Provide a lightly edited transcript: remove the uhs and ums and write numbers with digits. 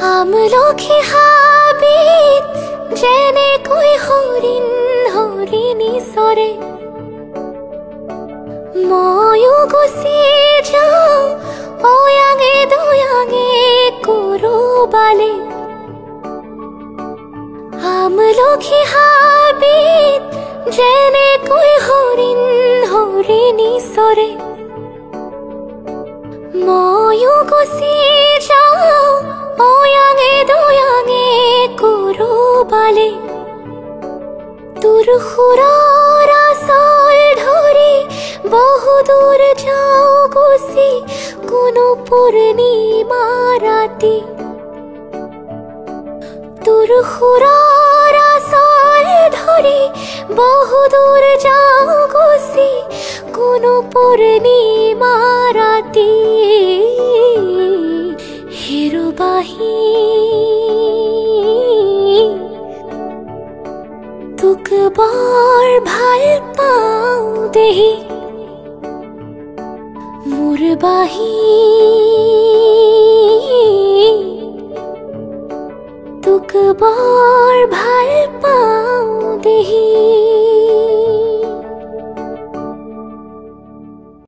আমলখি হাবিত যেনেকৈ হৰিণ হৰিণী চৰে, ময়ো গুচি যাওঁ অয়াঙে দয়াঙে কৰবালে। আমলখি হাবিত যেনেকৈ হৰিণ হৰিণী চৰে, ময়ো গুচি যাওঁ অয়াঙে দয়াঙে কৰবালে। তোৰ সুৰৰ আচল ধৰি বহুদূৰ যাওঁ গুচি কোনো পূৰ্ণিমা ৰাতি। তোৰ সুৰৰ আচল ধৰি বহুদূৰ যাওঁ গুচি কোনো পূৰ্ণিমা ৰাতি। হেৰুবাহি তোক বৰ ভাল পাওঁ দেহি, মোৰ বাহি তোক বৰ ভাল